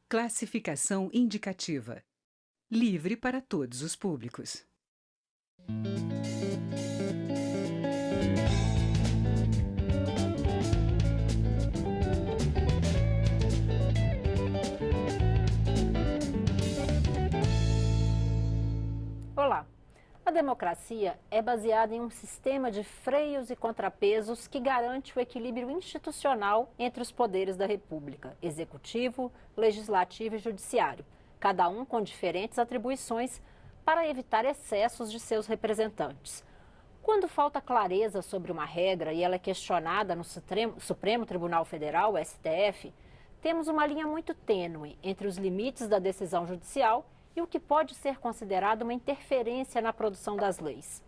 Classificação indicativa. Livre para todos os públicos. Olá! A democracia é baseada em um sistema de freios e contrapesos que garante o equilíbrio institucional entre os poderes da República, executivo, legislativo e judiciário, cada um com diferentes atribuições para evitar excessos de seus representantes. Quando falta clareza sobre uma regra e ela é questionada no Supremo Tribunal Federal, o STF, temos uma linha muito tênue entre os limites da decisão judicial e o que pode ser considerado uma interferência na produção das leis.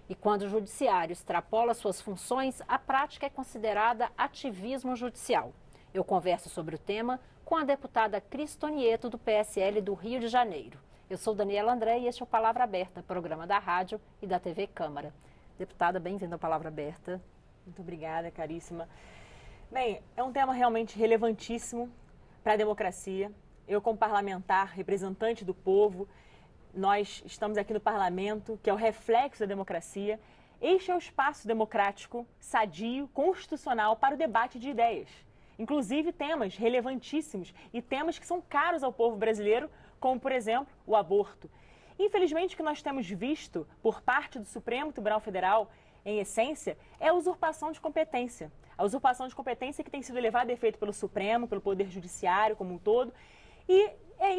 E quando o judiciário extrapola suas funções, a prática é considerada ativismo judicial. Eu converso sobre o tema com a deputada Cris Tonieto, do PSL do Rio de Janeiro. Eu sou Daniela André e este é o Palavra Aberta, programa da rádio e da TV Câmara. Deputada, bem-vinda ao Palavra Aberta. Muito obrigada, caríssima. Bem, é um tema realmente relevantíssimo para a democracia. Eu, como parlamentar, representante do povo, nós estamos aqui no parlamento, que é o reflexo da democracia. Este é o espaço democrático, sadio, constitucional para o debate de ideias. Inclusive temas relevantíssimos e temas que são caros ao povo brasileiro, como, por exemplo, o aborto. Infelizmente, o que nós temos visto por parte do Supremo Tribunal Federal, em essência, é a usurpação de competência. A usurpação de competência que tem sido levada a efeito pelo Supremo, pelo Poder Judiciário como um todo. E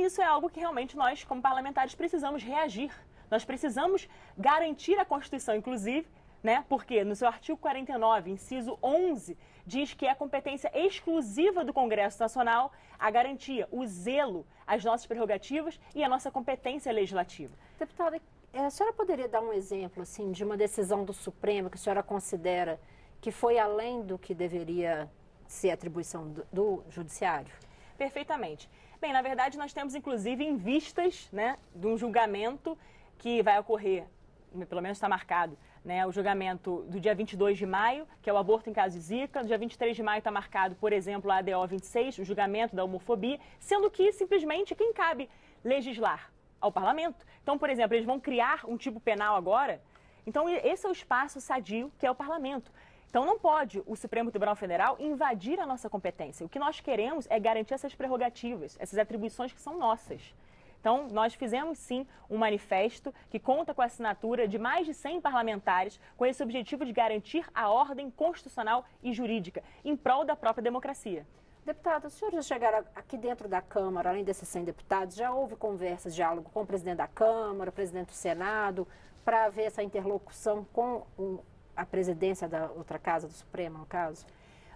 isso é algo que realmente nós, como parlamentares, precisamos reagir. Nós precisamos garantir a Constituição, inclusive, né? Porque no seu artigo 49, inciso 11, diz que é competência exclusiva do Congresso Nacional a garantia, o zelo às nossas prerrogativas e à nossa competência legislativa. Deputada, a senhora poderia dar um exemplo assim, de uma decisão do Supremo que a senhora considera que foi além do que deveria ser atribuição do Judiciário? Perfeitamente. Bem, na verdade, nós temos, inclusive, em vistas, né, de um julgamento que vai ocorrer, pelo menos está marcado, né, o julgamento do dia 22 de maio, que é o aborto em caso de Zika. No dia 23 de maio está marcado, por exemplo, a ADO 26, o julgamento da homofobia, sendo que, simplesmente, quem cabe legislar? Ao parlamento. Então, por exemplo, eles vão criar um tipo penal agora. Então, esse é o espaço sadio que é o parlamento. Então, não pode o Supremo Tribunal Federal invadir a nossa competência. O que nós queremos é garantir essas prerrogativas, essas atribuições que são nossas. Então, nós fizemos, sim, um manifesto que conta com a assinatura de mais de 100 parlamentares com esse objetivo de garantir a ordem constitucional e jurídica em prol da própria democracia. Deputada, os senhores já chegaram aqui dentro da Câmara, além desses 100 deputados, já houve conversas, diálogo com o presidente da Câmara, o presidente do Senado, para haver essa interlocução com a presidência da outra casa, do Supremo, no caso?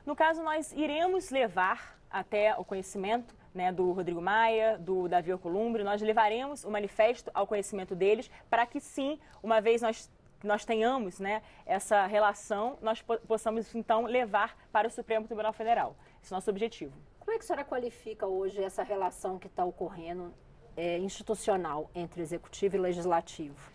No caso, nós iremos levar até o conhecimento, né, do Rodrigo Maia, do Davi Alcolumbre, nós levaremos o manifesto ao conhecimento deles para que, sim, uma vez nós tenhamos, né, essa relação, nós possamos, então, levar para o Supremo Tribunal Federal. Esse é o nosso objetivo. Como é que a senhora qualifica hoje essa relação que está ocorrendo institucional entre Executivo e Legislativo?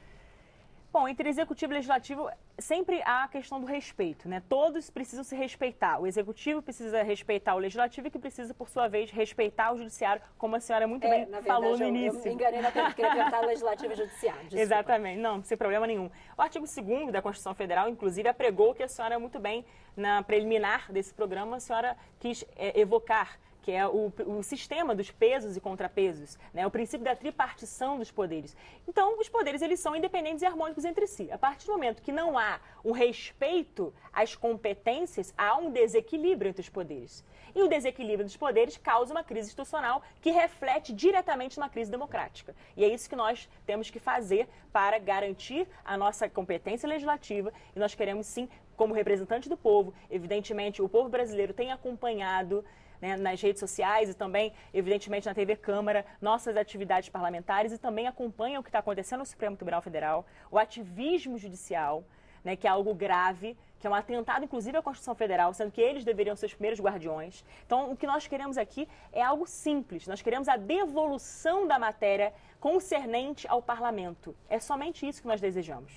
Bom, entre Executivo e Legislativo sempre há a questão do respeito, né? Todos precisam se respeitar. O Executivo precisa respeitar o Legislativo e que precisa, por sua vez, respeitar o Judiciário, como a senhora muito bem falou no início. Eu me enganei na pergunta, queria perguntar Legislativo e Judiciário. Desculpa. Exatamente, não, sem problema nenhum. O artigo 2º da Constituição Federal, inclusive, apregou que a senhora muito bem, na preliminar desse programa, a senhora quis evocar, que é o sistema dos pesos e contrapesos, né? O princípio da tripartição dos poderes. Então, os poderes eles são independentes e harmônicos entre si. A partir do momento que não há um respeito às competências, há um desequilíbrio entre os poderes. E o desequilíbrio dos poderes causa uma crise institucional que reflete diretamente numa crise democrática. E é isso que nós temos que fazer para garantir a nossa competência legislativa. E nós queremos, sim, como representante do povo, evidentemente, o povo brasileiro tem acompanhado, né, nas redes sociais e também, evidentemente, na TV Câmara, nossas atividades parlamentares e também acompanha o que está acontecendo no Supremo Tribunal Federal, o ativismo judicial, né, que é algo grave, que é um atentado, inclusive, à Constituição Federal, sendo que eles deveriam ser os primeiros guardiões. Então, o que nós queremos aqui é algo simples. Nós queremos a devolução da matéria concernente ao parlamento. É somente isso que nós desejamos.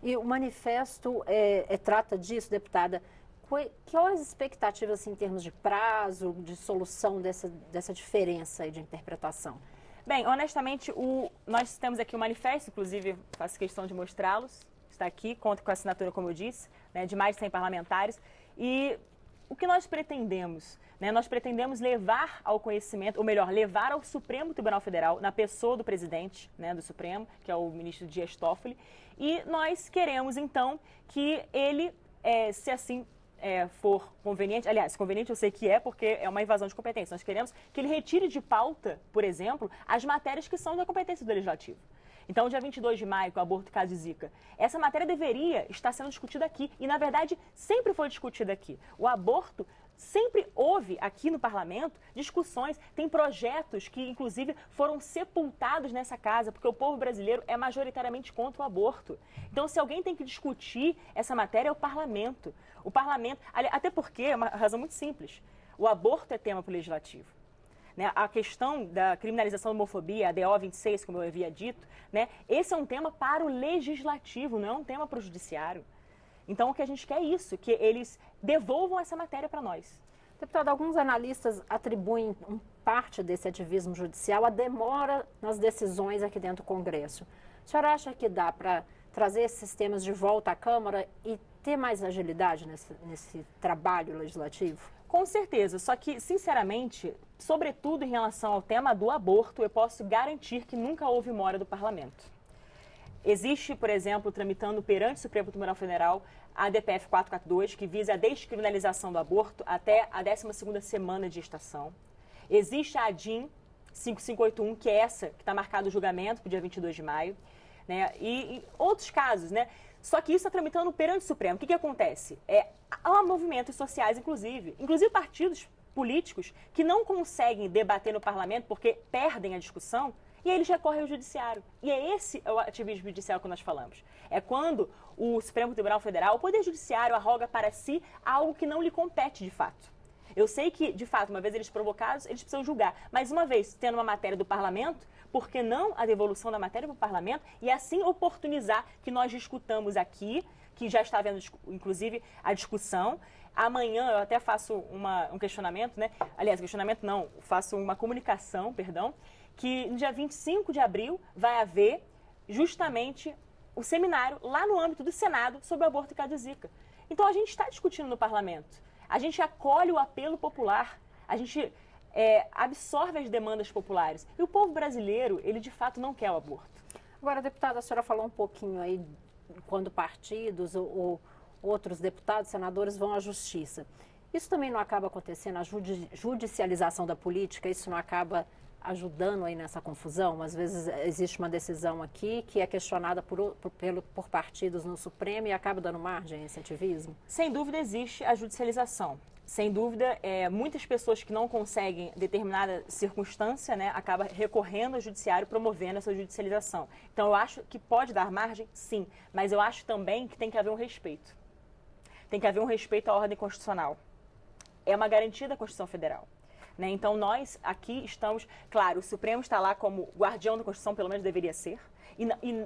E o manifesto trata disso, deputada. Quais expectativas assim, em termos de prazo, de solução dessa diferença aí de interpretação? Bem, honestamente, nós temos aqui o manifesto, inclusive faço questão de mostrá-los, está aqui, conta com a assinatura, como eu disse, né, de mais de 100 parlamentares, e o que nós pretendemos? Né, nós pretendemos levar ao conhecimento, ou melhor, levar ao Supremo Tribunal Federal, na pessoa do presidente, né, do Supremo, que é o ministro Dias Toffoli, e nós queremos, então, que ele, se assim for conveniente, aliás, conveniente eu sei que é, porque é uma invasão de competência, nós queremos que ele retire de pauta, por exemplo, as matérias que são da competência do Legislativo. Então, dia 22 de maio, com o aborto e caso de Zika, essa matéria deveria estar sendo discutida aqui, e na verdade sempre foi discutida aqui. O aborto sempre houve aqui no parlamento discussões, tem projetos que inclusive foram sepultados nessa casa, porque o povo brasileiro é majoritariamente contra o aborto. Então, se alguém tem que discutir essa matéria, é o parlamento. O parlamento, até porque é uma razão muito simples, o aborto é tema para o legislativo. Né? A questão da criminalização da homofobia, a DO 26, como eu havia dito, né? Esse é um tema para o legislativo, não é um tema para o judiciário. Então, o que a gente quer é isso, que eles devolvam essa matéria para nós. Deputado, alguns analistas atribuem parte desse ativismo judicial à demora nas decisões aqui dentro do Congresso. A senhora acha que dá para trazer esses temas de volta à Câmara e ter mais agilidade nesse trabalho legislativo? Com certeza, só que, sinceramente, sobretudo em relação ao tema do aborto, eu posso garantir que nunca houve mora do parlamento. Existe, por exemplo, tramitando perante o Supremo Tribunal Federal a DPF 442, que visa a descriminalização do aborto até a 12ª semana de gestação. Existe a ADIM 5581, que é essa que está marcado o julgamento para o dia 22 de maio, né? E outros casos, né? Só que isso está tramitando perante o Supremo. O que acontece? Há movimentos sociais, inclusive partidos políticos, que não conseguem debater no parlamento porque perdem a discussão, e aí eles recorrem ao judiciário. E é esse o ativismo judicial que nós falamos. É quando o Supremo Tribunal Federal, o Poder Judiciário, arroga para si algo que não lhe compete de fato. Eu sei que, de fato, uma vez eles provocados, eles precisam julgar. Mas uma vez tendo uma matéria do parlamento, por que não a devolução da matéria para o parlamento e assim oportunizar que nós discutamos aqui, que já está havendo, inclusive, a discussão. Amanhã eu até faço um questionamento, né? Aliás, questionamento não, faço uma comunicação, perdão, que no dia 25 de abril vai haver justamente o seminário lá no âmbito do Senado sobre o aborto e caso de Zika. Então a gente está discutindo no parlamento, a gente acolhe o apelo popular, a gente absorve as demandas populares. E o povo brasileiro, ele de fato não quer o aborto. Agora, deputada, a senhora falou um pouquinho aí quando partidos ou outros deputados, senadores vão à justiça. Isso também não acaba acontecendo, a judicialização da política, isso não acaba ajudando aí nessa confusão? Às vezes existe uma decisão aqui que é questionada por partidos no Supremo e acaba dando margem a esse ativismo? Sem dúvida existe a judicialização. Sem dúvida, muitas pessoas que não conseguem determinada circunstância, né, acabam recorrendo ao judiciário, promovendo essa judicialização. Então, eu acho que pode dar margem, sim, mas eu acho também que tem que haver um respeito. Tem que haver um respeito à ordem constitucional. É uma garantia da Constituição Federal. Né? Então, nós aqui estamos, claro, o Supremo está lá como guardião da Constituição, pelo menos deveria ser,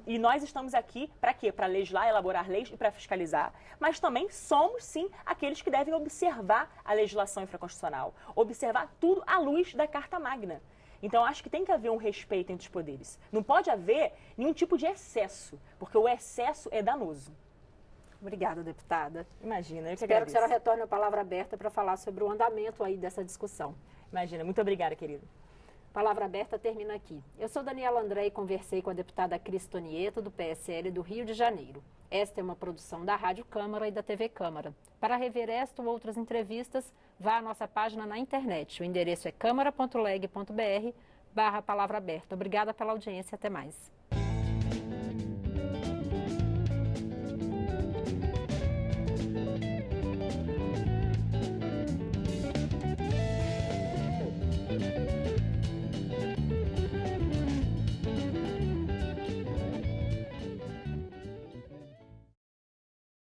e nós estamos aqui para quê? Para legislar, elaborar leis e para fiscalizar, mas também somos, sim, aqueles que devem observar a legislação infraconstitucional, observar tudo à luz da Carta Magna. Então, acho que tem que haver um respeito entre os poderes. Não pode haver nenhum tipo de excesso, porque o excesso é danoso. Obrigada, deputada. Imagina, eu que Espero agradeço. que a senhora retorne a palavra aberta para falar sobre o andamento aí dessa discussão. Imagina, muito obrigada, querida. Palavra aberta termina aqui. Eu sou Daniela André e conversei com a deputada Cris Tonieto, do PSL do Rio de Janeiro. Esta é uma produção da Rádio Câmara e da TV Câmara. Para rever esta ou outras entrevistas, vá à nossa página na internet. O endereço é câmara.leg.br/palavra aberta. Obrigada pela audiência. Até mais.